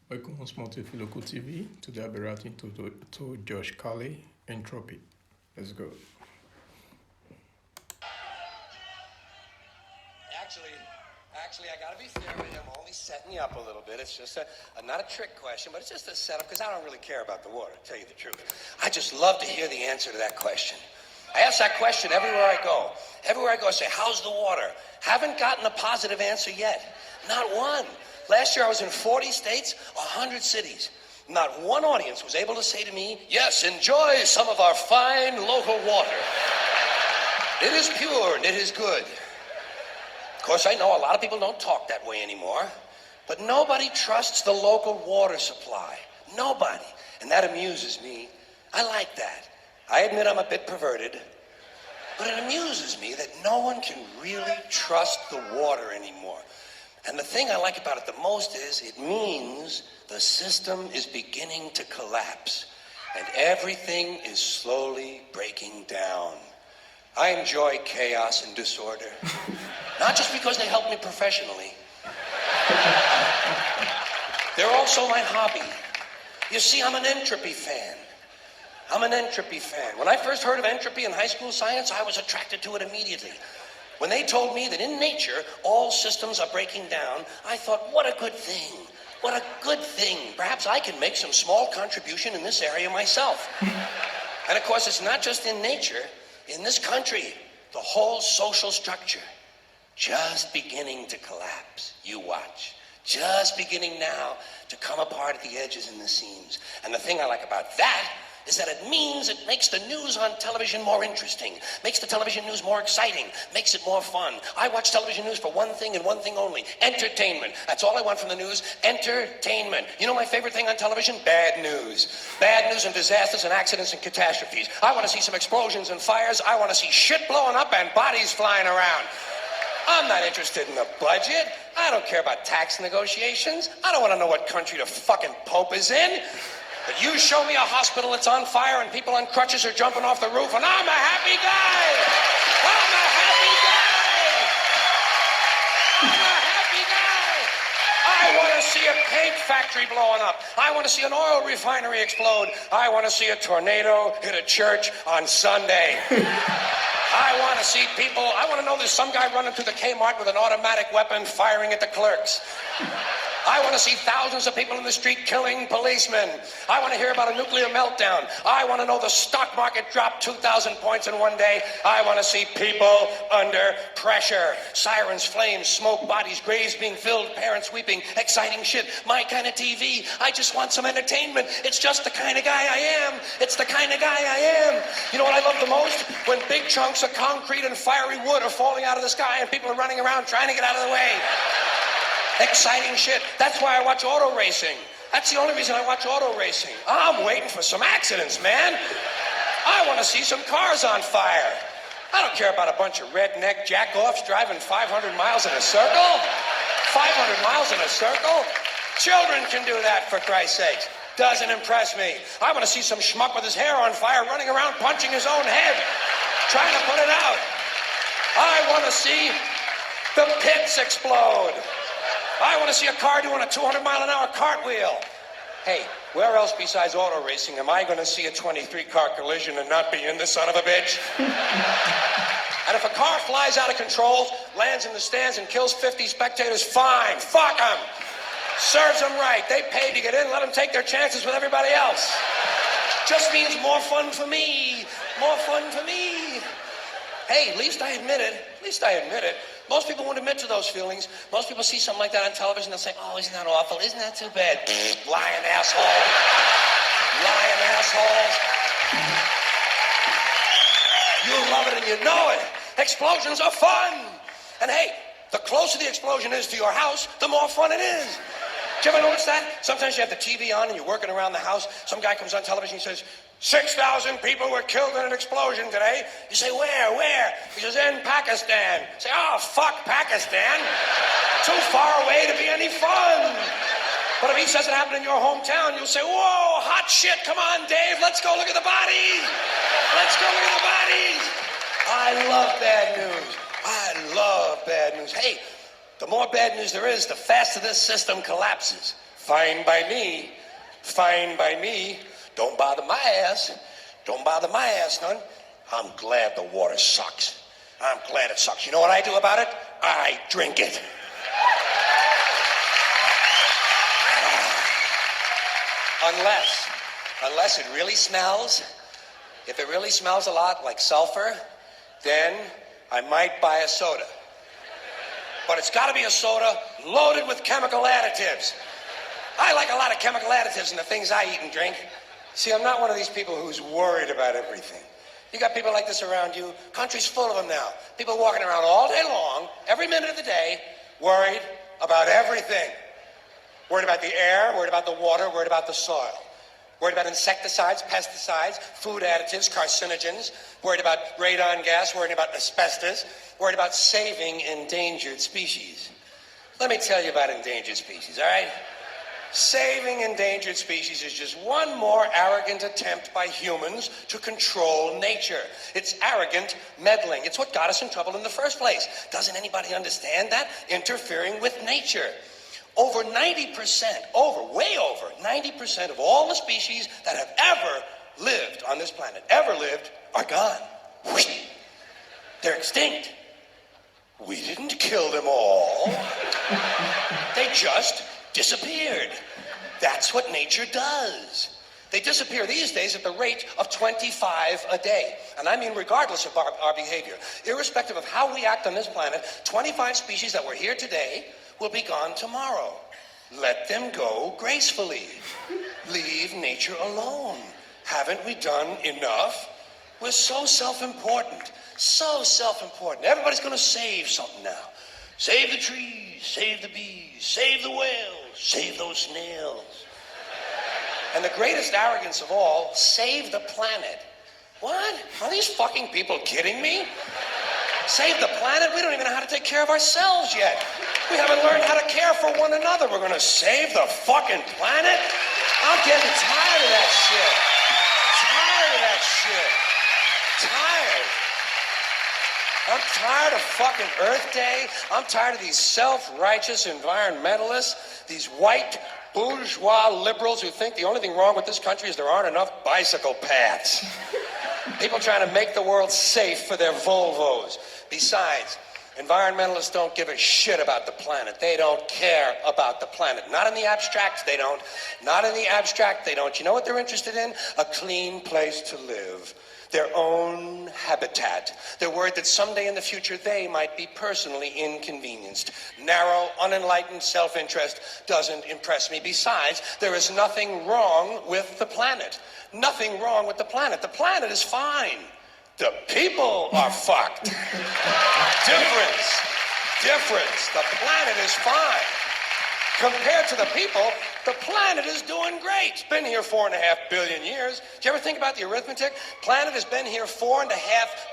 Welcome once more to Filoco TV. Today I'll be reacting to Josh Carlin, Entropy. Let's go. Actually, I gotta be fair with you. I'm only setting you up a little bit. It's just not a trick question, but it's just a setup because I don't really care about the water, to tell you the truth. I just love to hear the answer to that question. I ask that question everywhere I go. Everywhere I go, I say, how's the water? Haven't gotten a positive answer yet. Not one. Last year I was in 40 states, 100 cities. Not one audience was able to say to me, yes, enjoy some of our fine local water. It is pure and it is good. Of course, I know a lot of people don't talk that way anymore, but nobody trusts the local water supply. Nobody. And that amuses me. I like that. I admit I'm a bit perverted, but it amuses me that no one can really trust the water anymore. And the thing I like about it the most is it means the system is beginning to collapse and everything is slowly breaking down. I enjoy chaos and disorder, not just because they help me professionally. They're also my hobby. You see, I'm an Entropy fan. I'm an Entropy fan. When I first heard of entropy in high school science, I was attracted to it immediately. When they told me that in nature, all systems are breaking down, I thought, what a good thing. What a good thing. Perhaps I can make some small contribution in this area myself. And of course, it's not just in nature. In this country, the whole social structure just beginning to collapse. You watch. Just beginning now to come apart at the edges and the seams. And the thing I like about that is that it means it makes the news on television more interesting, makes the television news more exciting, makes it more fun. I watch television news for one thing and one thing only, entertainment. That's all I want from the news, entertainment. You know my favorite thing on television? Bad news. Bad news and disasters and accidents and catastrophes. I want to see some explosions and fires. I want to see shit blowing up and bodies flying around. I'm not interested in the budget. I don't care about tax negotiations. I don't want to know what country the fucking Pope is in. But you show me a hospital that's on fire and people on crutches are jumping off the roof and I'm a happy guy! I'm a happy guy! I'm a happy guy! I want to see a paint factory blowing up. I want to see an oil refinery explode. I want to see a tornado hit a church on Sunday. I want to see people, I want to know there's some guy running through the Kmart with an automatic weapon firing at the clerks. I want to see thousands of people in the street killing policemen. I want to hear about a nuclear meltdown. I want to know the stock market dropped 2,000 points in one day. I want to see people under pressure. Sirens, flames, smoke, bodies, graves being filled, parents weeping, exciting shit. My kind of TV. I just want some entertainment. It's just the kind of guy I am. It's the kind of guy I am. You know what I love the most? When big chunks of concrete and fiery wood are falling out of the sky and people are running around trying to get out of the way. Exciting shit. That's why I watch auto racing. That's the only reason I watch auto racing. I'm waiting for some accidents, man. I want to see some cars on fire. I don't care about a bunch of redneck jack-offs driving 500 miles in a circle. 500 miles in a circle? Children can do that, for Christ's sakes. Doesn't impress me. I want to see some schmuck with his hair on fire running around punching his own head, trying to put it out. I want to see the pits explode. I want to see a car doing a 200-mile-an-hour cartwheel. Hey, where else besides auto racing am I going to see a 23-car collision and not be in the son of a bitch? And if a car flies out of control, lands in the stands and kills 50 spectators, fine. Fuck them. Serves them right. They paid to get in. Let them take their chances with everybody else. Just means more fun for me. More fun for me. Hey, at least I admit it. At least I admit it. Most people won't admit to those feelings. Most people see something like that on television, they'll say, oh, isn't that awful? Isn't that too bad? Lying asshole. Lying assholes. You love it and you know it. Explosions are fun. And hey, the closer the explosion is to your house, the more fun it is. Did you ever notice that? Sometimes you have the TV on and you're working around the house. Some guy comes on television and says, 6,000 people were killed in an explosion today. You say, where? He says, in Pakistan. You say, oh, fuck Pakistan. Too far away to be any fun. But if he says it happened in your hometown, you'll say, whoa, hot shit, come on, Dave, let's go look at the bodies. Let's go look at the bodies. I love bad news. I love bad news. Hey, the more bad news there is, the faster this system collapses. Fine by me. Fine by me. Don't bother my ass. Don't bother my ass, none. I'm glad the water sucks. I'm glad it sucks. You know what I do about it? I drink it. Unless it really smells. If it really smells a lot like sulfur, then I might buy a soda. But it's got to be a soda loaded with chemical additives. I like a lot of chemical additives in the things I eat and drink. See, I'm not one of these people who's worried about everything. You got people like this around you. Country's full of them now. People walking around all day long, every minute of the day, worried about everything. Worried about the air, worried about the water, worried about the soil. Worried about insecticides, pesticides, food additives, carcinogens. Worried about radon gas, worried about asbestos. Worried about saving endangered species. Let me tell you about endangered species, all right? Saving endangered species is just one more arrogant attempt by humans to control nature. It's arrogant meddling. It's what got us in trouble in the first place. Doesn't anybody understand that? Interfering with nature. Over 90%, way over 90% of all the species that have ever lived on this planet, are gone. They're extinct. We didn't kill them all. They just disappeared. That's what nature does. They disappear these days at the rate of 25 a day. And I mean regardless of our behavior. Irrespective of how we act on this planet, 25 species that were here today will be gone tomorrow. Let them go gracefully. Leave nature alone. Haven't we done enough? We're so self-important. So self-important. Everybody's going to save something now. Save the trees, save the bees, save the whales, save those snails. And the greatest arrogance of all, save the planet. What? Are these fucking people kidding me? Save the planet? We don't even know how to take care of ourselves yet. We haven't learned how to care for one another. We're going to save the fucking planet? I'm getting tired of that shit. Tired of that shit. Tired. I'm tired of fucking Earth Day. I'm tired of these self-righteous environmentalists, these white bourgeois liberals who think the only thing wrong with this country is there aren't enough bicycle paths. People trying to make the world safe for their Volvos. Besides, environmentalists don't give a shit about the planet. They don't care about the planet. Not in the abstract, they don't. Not in the abstract, they don't. You know what they're interested in? A clean place to live. Their own habitat. They're worried that someday in the future they might be personally inconvenienced. Narrow, unenlightened self-interest doesn't impress me. Besides, there is nothing wrong with the planet. Nothing wrong with the planet. The planet is fine. The people are fucked. Difference. The planet is fine. Compared to the people, the planet is doing great. It's been here 4.5 billion years. Did you ever think about the arithmetic? Planet has been here 4.5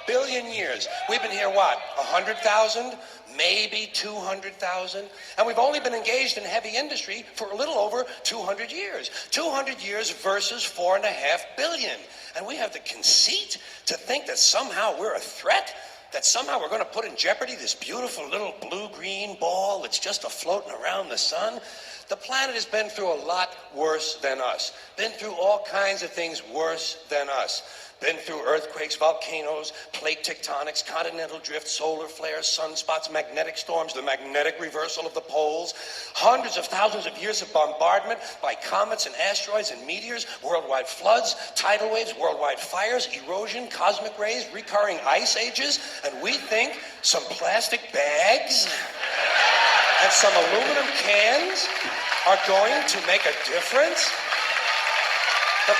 billion years. We've been here, what, 100,000? Maybe 200,000? And we've only been engaged in heavy industry for a little over 200 years. 200 years versus 4.5 billion. And we have the conceit to think that somehow we're a threat? That somehow we're going to put in jeopardy this beautiful little blue-green ball that's just floating around the sun? The planet has been through a lot worse than us. Been through all kinds of things worse than us. Been through earthquakes, volcanoes, plate tectonics, continental drift, solar flares, sunspots, magnetic storms, the magnetic reversal of the poles, hundreds of thousands of years of bombardment by comets and asteroids and meteors, worldwide floods, tidal waves, worldwide fires, erosion, cosmic rays, recurring ice ages, and we think some plastic bags and some aluminum cans are going to make a difference? The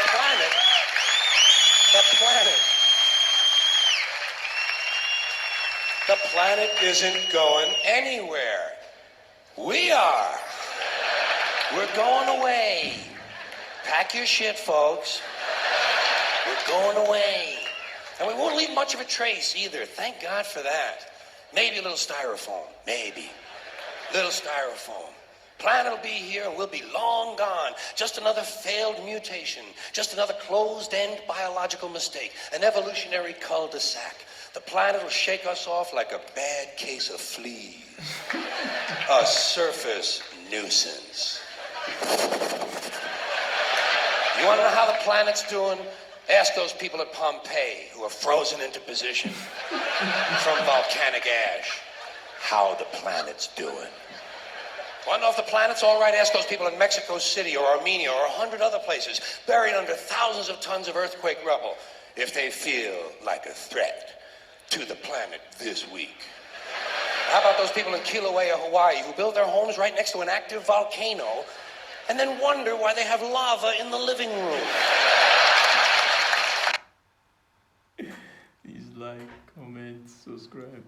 planet isn't going anywhere. We are. We're going away. Pack your shit, folks. We're going away. And we won't leave much of a trace either. Thank God for that. Maybe a little styrofoam. Maybe. Little styrofoam. Planet will be here and we'll be long gone. Just another failed mutation. Just another closed-end biological mistake. An evolutionary cul-de-sac. The planet will shake us off like a bad case of fleas. A surface nuisance. You want to know how the planet's doing? Ask those people at Pompeii who are frozen into position from volcanic ash how the planet's doing. Want to know if the planet's all right? Ask those people in Mexico City or Armenia or 100 other places buried under thousands of tons of earthquake rubble if they feel like a threat to the planet this week. How about those people in Kilauea, Hawaii, who build their homes right next to an active volcano and then wonder why they have lava in the living room? Please like, comment, subscribe.